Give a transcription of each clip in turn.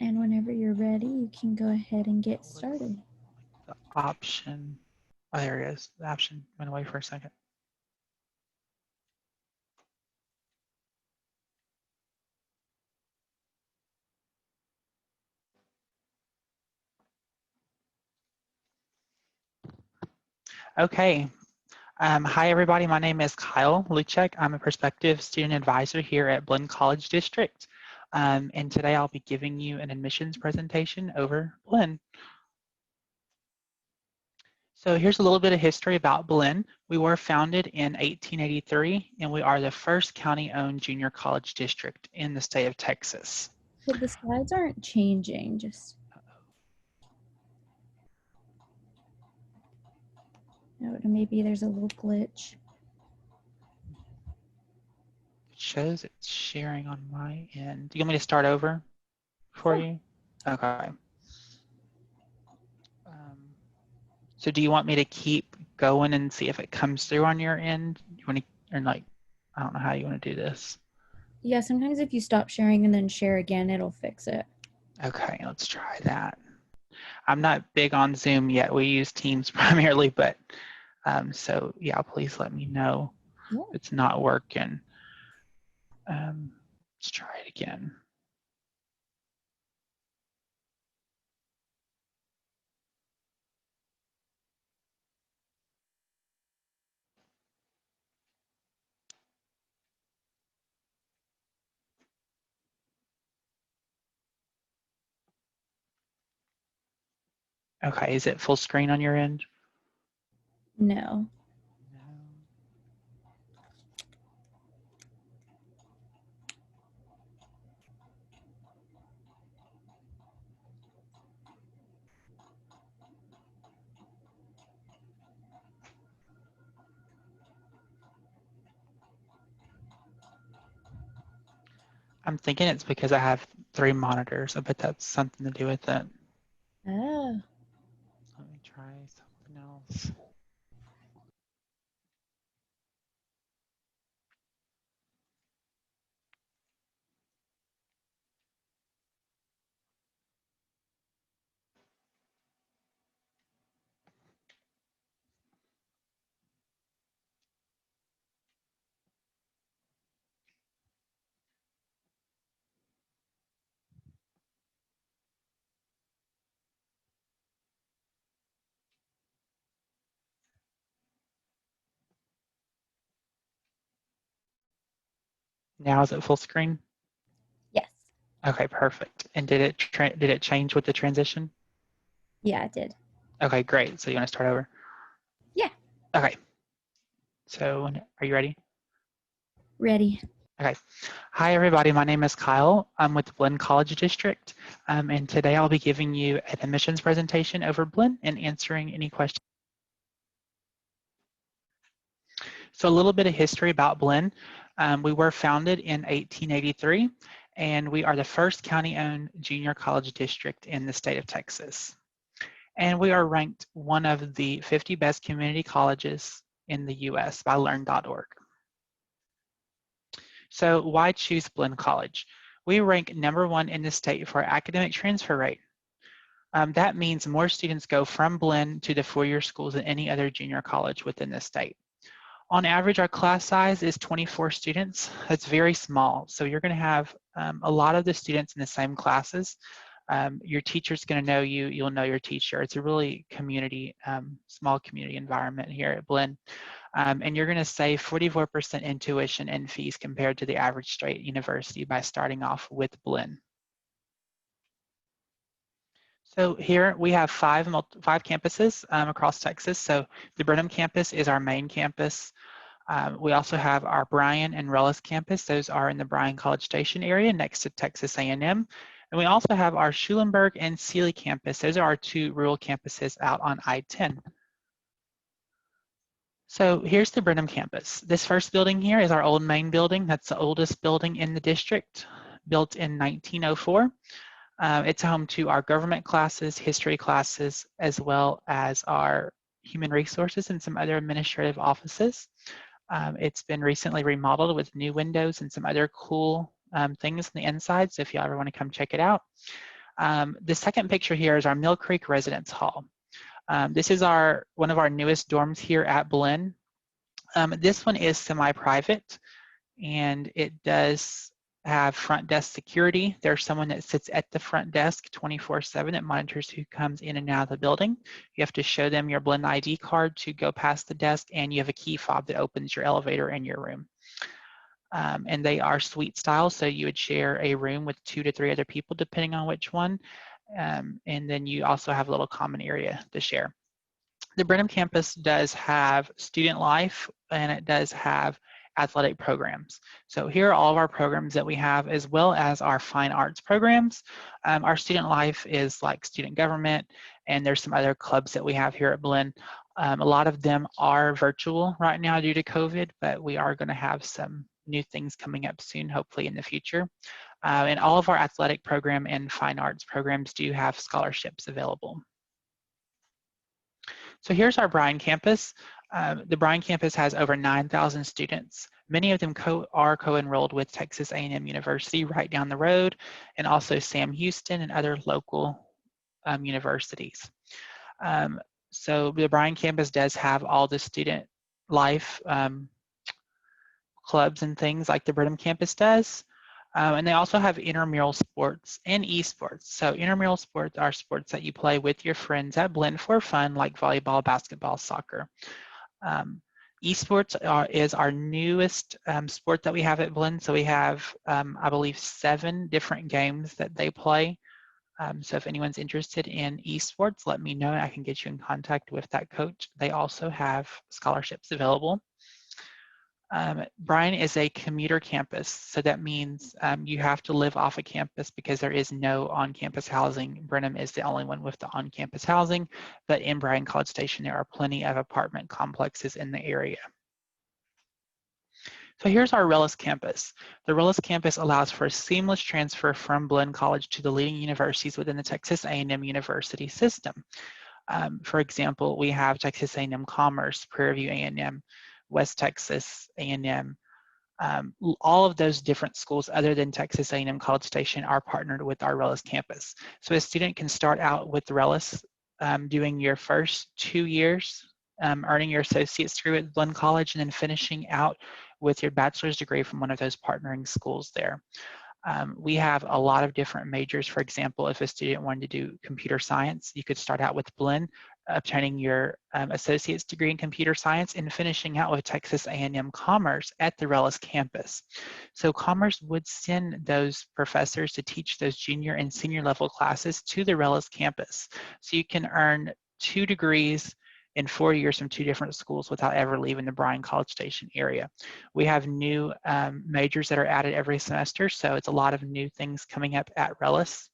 And whenever you're ready, you can go ahead and get started. The option, oh, there it is. The option went away for a second. Okay. Hi, everybody. My name is Kyle Luchek. I'm a prospective student advisor here at Blinn College District. And today I'll be giving you an admissions presentation over Blinn. So here's a little bit of history about Blinn. We were founded in 1883, and we are the first county-owned junior college district in the state of Texas. So the slides aren't changing, just. Oh, maybe there's a little glitch. It shows it's sharing on my end. Do you want me to start over for you? Okay. So do you want me to keep going and see if it comes through on your end? You want to, or like, I don't know how you want to do this. Yeah, sometimes if you stop sharing and then share again, it'll fix it. Okay, let's try that. I'm not big on Zoom yet. We use Teams primarily, but so yeah, please let me know if it's not working. Let's try it again. Okay, is it full screen on your end? No. I'm thinking it's because I have 3 monitors. I bet that's something to do with it. Oh. Let me try something else. Now is it full screen? Yes. Okay, perfect. And did it change with the transition? Yeah, it did. Okay, great. So you want to start over? Yeah. Okay. So are you ready? Ready. Okay. Hi, everybody. My name is Kyle. I'm with the Blinn College District. And today I'll be giving you an admissions presentation over Blinn and answering any questions. So a little bit of history about Blinn. We were founded in 1883, and we are the first county-owned junior college district in the state of Texas. And we are ranked one of the 50 best community colleges in the US by learn.org. So why choose Blinn College? We rank #1 in the state for academic transfer rate. That means more students go from Blinn to the four-year schools than any other junior college within the state. On average, our class size is 24 students. That's very small. So you're going to have a lot of the students in the same classes. Your teacher's going to know you. You'll know your teacher. It's a really community, small community environment here at Blinn. And you're going to save 44% in tuition and fees compared to the average straight university by starting off with Blinn. So here we have five campuses across Texas. So the Brenham Campus is our main campus. We also have our Bryan and RELLIS Campus. Those are in the Bryan College Station area next to Texas A&M. And we also have our Schulenburg and Sealy campus. Those are our 2 rural campuses out on I-10. So here's the Brenham campus. This first building here is our old main building. That's the oldest building in the district, built in 1904. It's home to our government classes, history classes, as well as our human resources and some other administrative offices. It's been recently remodeled with new windows and some other cool things on the inside, so if you ever want to come check it out. The second picture here is our Mill Creek Residence Hall. This is one of our newest dorms here at Blinn. This one is semi-private, and it does have front desk security. There's someone that sits at the front desk 24/7 that monitors who comes in and out of the building. You have to show them your Blinn ID card to go past the desk, and you have a key fob that opens your elevator in your room. And they are suite style, so you would share a room with 2 to 3 other people depending on which one. And then you also have a little common area to share. The Brenham campus does have student life, and it does have athletic programs. So here are all of our programs that we have, as well as our fine arts programs. Our student life is like student government, and there's some other clubs that we have here at Blinn. A lot of them are virtual right now due to COVID, but we are going to have some new things coming up soon, hopefully in the future. And all of our athletic program and fine arts programs do have scholarships available. So here's our Bryan Campus. The Bryan Campus has over 9,000 students. Many of them are co-enrolled with Texas A&M University right down the road, and also Sam Houston and other local universities. So the Bryan Campus does have all the student life clubs and things like the Brenham Campus does. And they also have intramural sports and esports. So intramural sports are sports that you play with your friends at Blinn for fun, like volleyball, basketball, soccer. Esports is our newest sport that we have at Blinn. So we have, I believe, 7 different games that they play. So if anyone's interested in esports, let me know. I can get you in contact with that coach. They also have scholarships available. Bryan is a commuter campus, so that means you have to live off a campus because there is no on-campus housing. Brenham is the only one with the on-campus housing, but in Bryan College Station, there are plenty of apartment complexes in the area. So here's our RELLIS Campus. The RELLIS Campus allows for a seamless transfer from Blinn College to the leading universities within the Texas A&M University system. For example, we have Texas A&M Commerce, Prairie View A&M, West Texas A&M, all of those different schools other than Texas A&M College Station are partnered with our RELLIS campus. So a student can start out with RELLIS doing your first 2 years, earning your associate's degree at Blinn College, and then finishing out with your bachelor's degree from one of those partnering schools there. We have a lot of different majors. For example, if a student wanted to do computer science, you could start out with Blinn, obtaining your associate's degree in computer science and finishing out with Texas A&M Commerce at the RELLIS campus. So Commerce would send those professors to teach those junior and senior level classes to the RELLIS campus. So you can earn 2 degrees in 4 years from 2 different schools without ever leaving the Bryan College Station area. We have new majors that are added every semester, so it's a lot of new things coming up at RELLIS.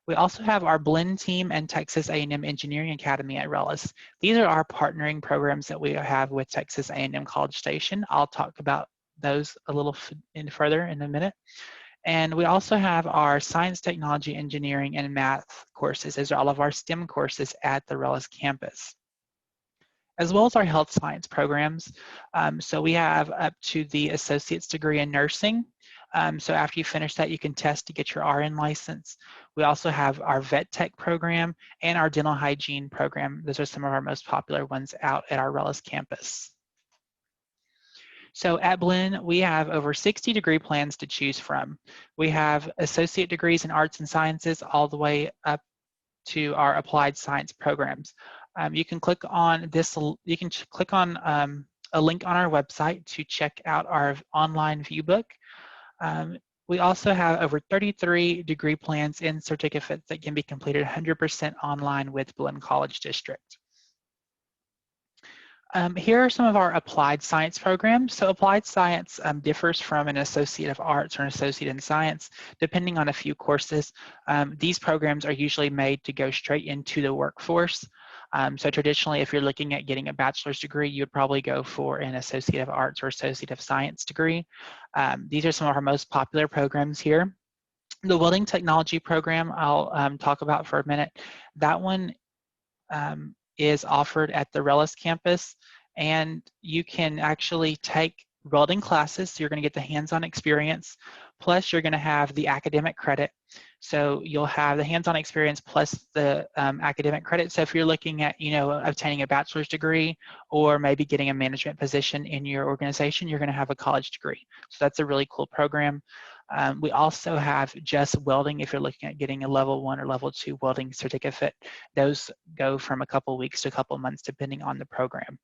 We also have our Blinn TEAM and Texas A&M Engineering Academy at RELLIS. These are our partnering programs that we have with Texas A&M College Station. I'll talk about those a little further in a minute. And we also have our science, technology, engineering, and math courses. Those are all of our STEM courses at the RELLIS campus, as well as our health science programs. So we have up to the associate's degree in nursing. So after you finish that, you can test to get your RN license. We also have our vet tech program and our dental hygiene program. Those are some of our most popular ones out at our RELLIS campus. So at Blinn, we have over 60 degree plans to choose from. We have associate degrees in arts and sciences all the way up to our applied science programs. You can click on this, you can click on a link on our website to check out our online view book. We also have over 33 degree plans and certificates that can be completed 100% online with Blinn College District. Here are some of our applied science programs. So applied science differs from an associate of arts or an associate in science, depending on a few courses. These programs are usually made to go straight into the workforce. So traditionally, if you're looking at getting a bachelor's degree, you would probably go for an associate of arts or associate of science degree. These are some of our most popular programs here. The welding technology program I'll talk about for a minute. That one is offered at the RELLIS campus, and you can actually take welding classes, so you're going to get the hands-on experience, plus you're going to have the academic credit, So you'll have the hands-on experience plus the academic credit. So if you're looking at, obtaining a bachelor's degree or maybe getting a management position in your organization, you're going to have a college degree. So that's a really cool program. We also have just welding if you're looking at getting a level 1 or level 2 welding certificate. Those go from a couple weeks to a couple months depending on the program.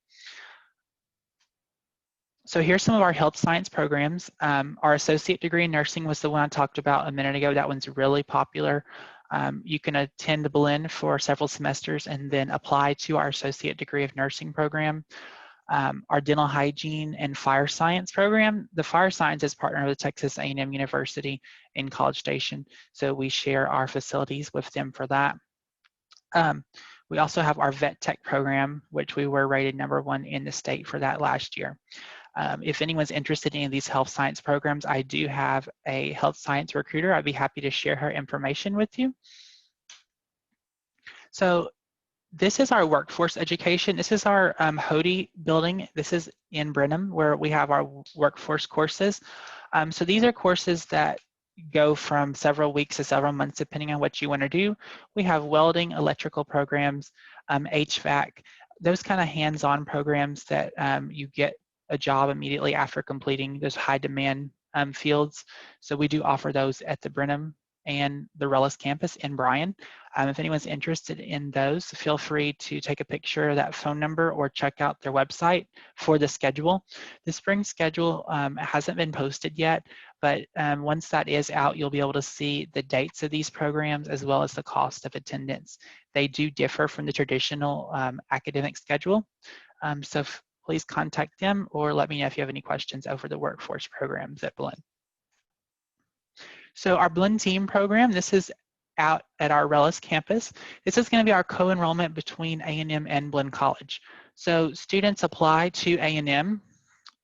So here's some of our health science programs. Our associate degree in nursing was the one I talked about a minute ago. That one's really popular. You can attend Blinn for several semesters and then apply to our associate degree of nursing program. Our dental hygiene and fire science program. The fire science is partnered with Texas A&M University in College Station. So we share our facilities with them for that. We also have our vet tech program, which we were rated #1 in the state for that last year. If anyone's interested in any of these health science programs, I do have a health science recruiter. I'd be happy to share her information with you. So this is our workforce education. This is our HODI building. This is in Brenham where we have our workforce courses. So these are courses that go from several weeks to several months depending on what you want to do. We have welding, electrical programs, HVAC, those kind of hands-on programs that you get a job immediately after completing those high demand fields. So we do offer those at the Brenham and the RELLIS Campus in Bryan. If anyone's interested in those, feel free to take a picture of that phone number or check out their website for the schedule. The spring schedule hasn't been posted yet, but once that is out, you'll be able to see the dates of these programs as well as the cost of attendance. They do differ from the traditional academic schedule. So please contact them or let me know if you have any questions over the workforce programs at Blinn. So our Blinn TEAM program, this is out at our RELLIS campus. This is going to be our co-enrollment between A&M and Blinn College. So students apply to A&M.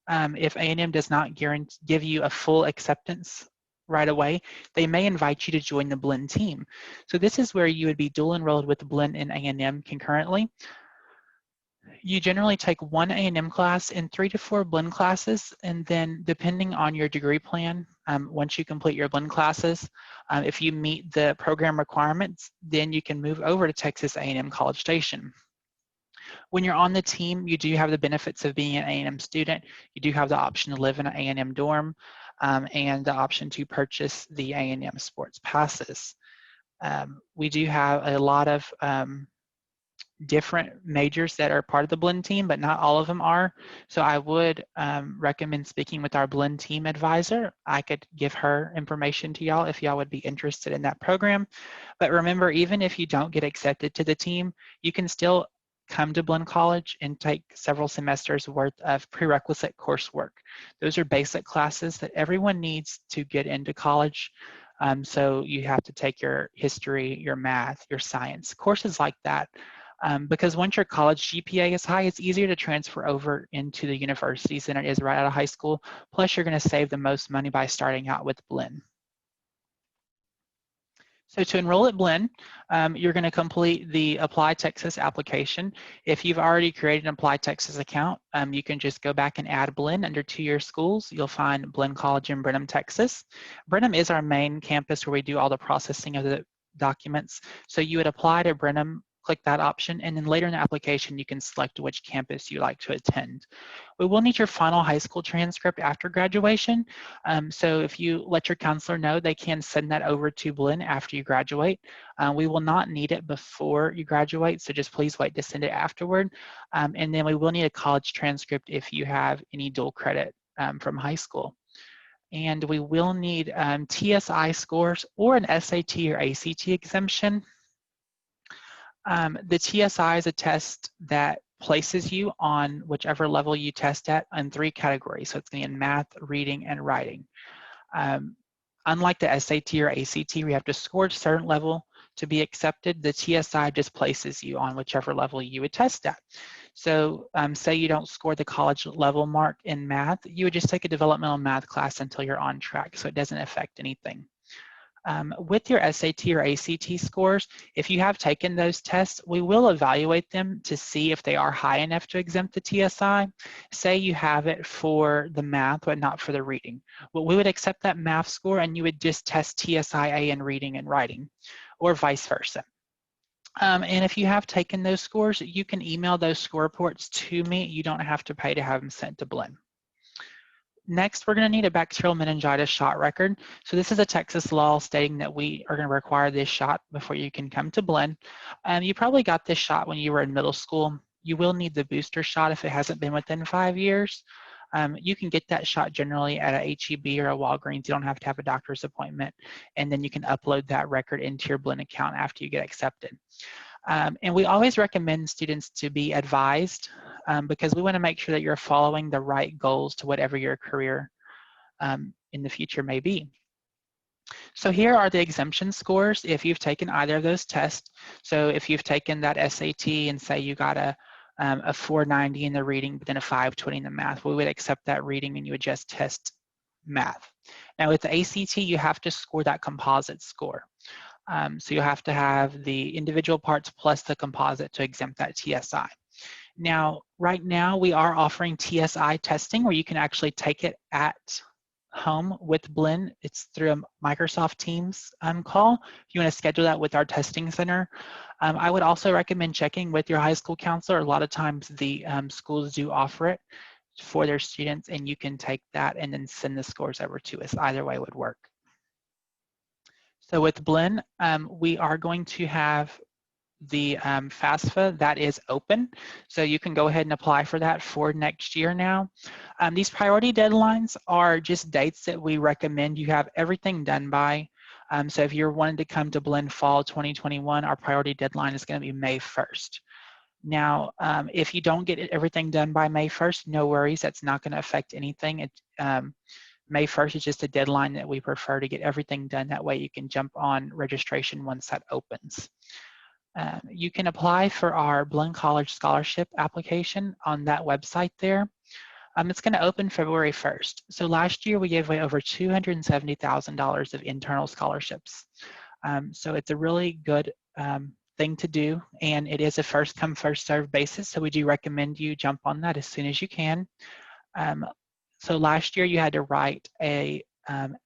If A&M does not give you a full acceptance right away, they may invite you to join the Blinn TEAM. So this is where you would be dual enrolled with Blinn and A&M concurrently. You generally take one A&M class and 3 to 4 Blinn classes, and then depending on your degree plan, once you complete your Blinn classes, if you meet the program requirements, then you can move over to Texas A&M College Station. When you're on the team, you do have the benefits of being an A&M student. You do have the option to live in an A&M dorm and the option to purchase the A&M sports passes. We do have a lot of different majors that are part of the Blinn team, but not all of them are. So I would recommend speaking with our Blinn team advisor. I could give her information to y'all if y'all would be interested in that program. But remember, even if you don't get accepted to the team, you can still come to Blinn College and take several semesters worth of prerequisite coursework. Those are basic classes that everyone needs to get into college. So you have to take your history, your math, your science, courses like that. Because once your college GPA is high, it's easier to transfer over into the universities than it is right out of high school. Plus, you're going to save the most money by starting out with Blinn. So to enroll at Blinn, you're going to complete the Apply Texas application. If you've already created an Apply Texas account, you can just go back and add Blinn under 2-year schools. You'll find Blinn College in Brenham, Texas. Brenham is our main campus where we do all the processing of the documents. So you would apply to Brenham, click that option, and then later in the application, you can select which campus you like to attend. We will need your final high school transcript after graduation. So if you let your counselor know, they can send that over to Blinn after you graduate. We will not need it before you graduate, so just please wait to send it afterward. And then we will need a college transcript if you have any dual credit from high school. And we will need TSI scores or an SAT or ACT exemption. The TSI is a test that places you on whichever level you test at in 3 categories. So it's going to be in math, reading, and writing. Unlike the SAT or ACT, where you have to score a certain level to be accepted, the TSI just places you on whichever level you would test at. So say you don't score the college level mark in math, you would just take a developmental math class until you're on track, so it doesn't affect anything. With your SAT or ACT scores, if you have taken those tests, we will evaluate them to see if they are high enough to exempt the TSI. Say you have it for the math, but not for the reading. Well, we would accept that math score and you would just test TSIA in reading and writing, or vice versa. And if you have taken those scores, you can email those score reports to me. You don't have to pay to have them sent to Blinn. Next, we're going to need a bacterial meningitis shot record. So this is a Texas law stating that we are going to require this shot before you can come to Blinn. You probably got this shot when you were in middle school. You will need the booster shot if it hasn't been within 5 years. You can get that shot generally at a HEB or a Walgreens. You don't have to have a doctor's appointment. And then you can upload that record into your Blinn account after you get accepted. And we always recommend students to be advised because we want to make sure that you're following the right goals to whatever your career in the future may be. So here are the exemption scores if you've taken either of those tests. So if you've taken that SAT and say you got a 490 in the reading, but then a 520 in the math, we would accept that reading and you would just test math. Now with the ACT, you have to score that composite score. So you have to have the individual parts plus the composite to exempt that TSI. Now, right now we are offering TSI testing where you can actually take it at home with Blinn. It's through a Microsoft Teams call. If you want to schedule that with our testing center. I would also recommend checking with your high school counselor. A lot of times the schools do offer it for their students, and you can take that and then send the scores over to us. Either way would work. So with Blinn, we are going to have the FAFSA that is open. So you can go ahead and apply for that for next year now. These priority deadlines are just dates that we recommend you have everything done by. So if you're wanting to come to Blinn Fall 2021, our priority deadline is going to be May 1st. Now, if you don't get everything done by May 1st, no worries, that's not going to affect anything. May 1st is just a deadline that we prefer to get everything done. That way you can jump on registration once that opens. You can apply for our Blinn College scholarship application on that website there. It's going to open February 1st. So last year we gave away over $270,000 of internal scholarships. So it's a really good thing to do, and it is a first come first served basis. So we do recommend you jump on that as soon as you can. So last year you had to write a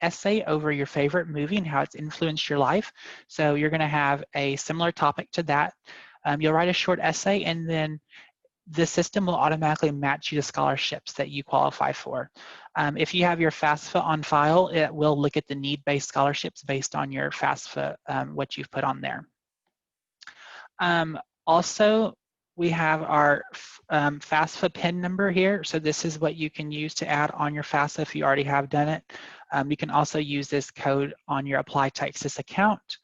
essay over your favorite movie and how it's influenced your life. So you're going to have a similar topic to that. You'll write a short essay, and then the system will automatically match you to scholarships that you qualify for. If you have your FAFSA on file, it will look at the need-based scholarships based on your FAFSA, what you've put on there. Also, we have our FAFSA PIN number here. So this is what you can use to add on your FAFSA if you already have done it. You can also use this code on your Apply Texas account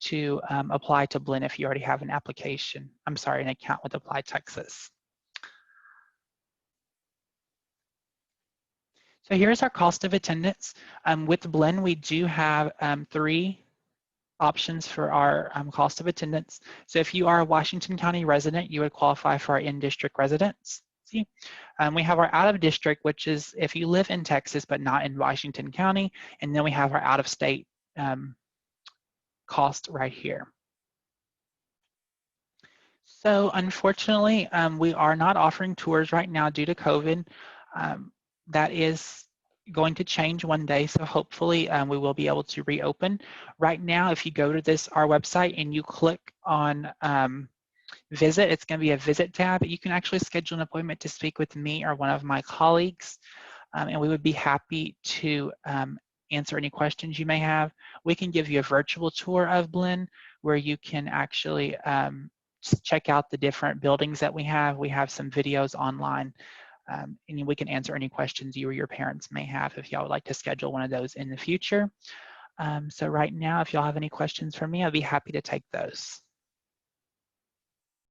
to apply to Blinn if you already have an application. I'm sorry, an account with Apply Texas. So here's our cost of attendance. With Blinn, we do have 3 options for our cost of attendance. So if you are a Washington County resident, you would qualify for our in-district residency. We have our out-of-district, which is if you live in Texas but not in Washington County, and then we have our out-of-state cost right here. So unfortunately, we are not offering tours right now due to COVID. That is going to change one day, so hopefully we will be able to reopen. Right now, if you go to our website and you click on visit, it's going to be a visit tab. You can actually schedule an appointment to speak with me or one of my colleagues, and we would be happy to answer any questions you may have. We can give you a virtual tour of Blinn where you can actually check out the different buildings that we have. We have some videos online. And we can answer any questions you or your parents may have if y'all would like to schedule one of those in the future. So right now, if y'all have any questions for me, I'd be happy to take those.